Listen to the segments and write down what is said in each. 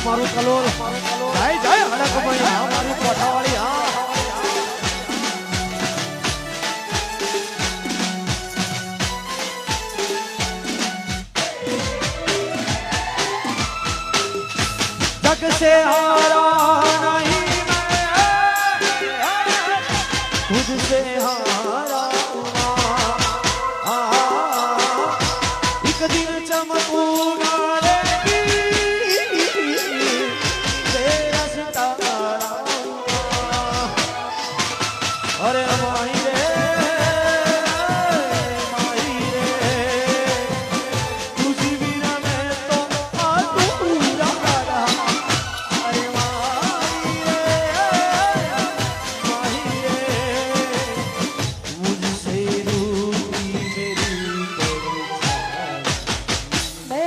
મારું કલોલ જાય જાય હડક ભાઈ આ મારી કોઠાવાળી હા जग से हारा नहीं मैं खुद से हारा एक दिन चमकूंगा अरे माही रे माही रे तुझी बिना मैं तो अधूरा रहा अरे माही रे मुझसे रूठी मेरी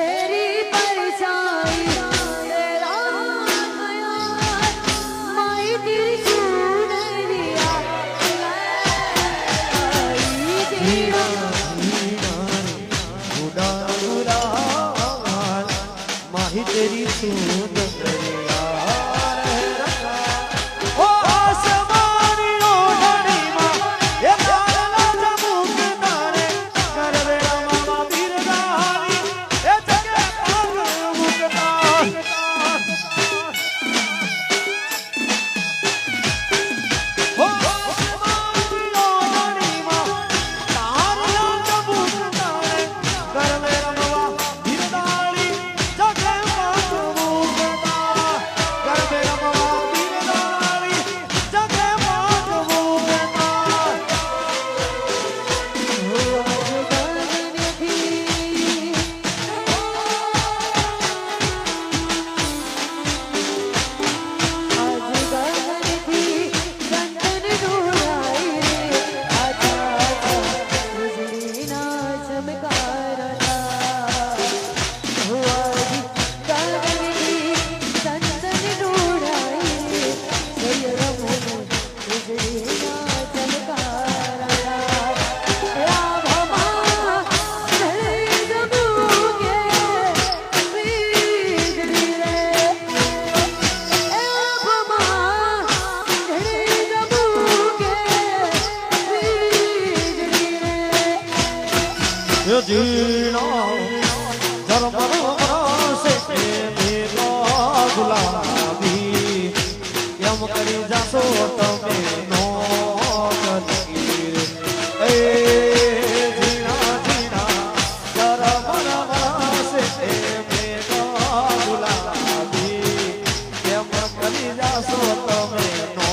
ઝીણો ધર્મ છે મેલો ગુલાબી એમ કરી જાશો તમે નો એ ઝીણા ઝીણા ધર્મ છે મેલો ગુલાબી એમ કરી જાશો તમે નો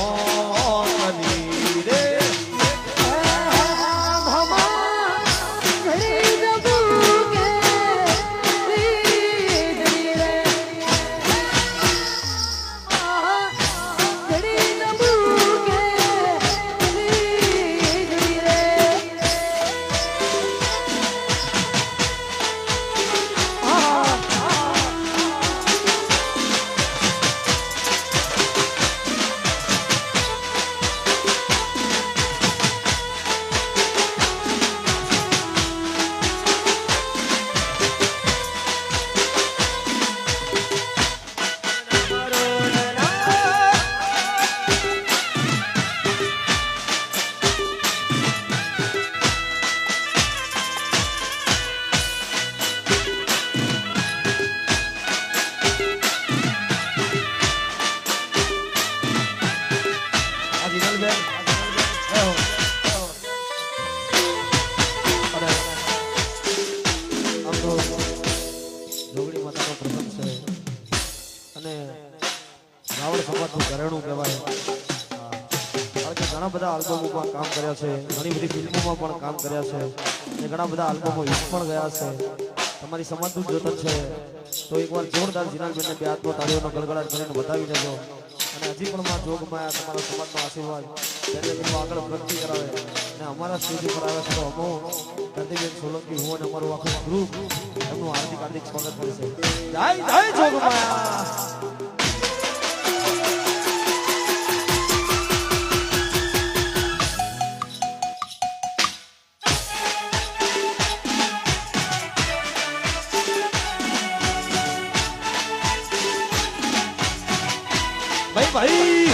ઘણા બધા આલ્બમોમાં કામ કર્યા છે, ઘણી બધી ફિલ્મોમાં પણ કામ કર્યા છે અને ઘણા બધા આલ્બમો હિટ પણ ગયા છે. તમારી સમાજનું જોતન છે તો એકવાર જોરદાર જીનાલબેનને બે હાથમાં તાળીઓનો ગળગળાટ કરીને બતાવી દેજો. અને હજી પણ માં જોગમાં તમારા સમાજનો આશીર્વાદ તેને મિત્રો આગળ પ્રગતિ કરાવે અને અમારા સ્ટેજ ઉપર આવે છે તો અમો પ્રતિબેન સોલંકી હું અને અમારું આખું ગ્રુપ એમનું હાર્દિક હાર્દિક સ્વાગત કરશે. જય જય જોગમાયા. ભાઈ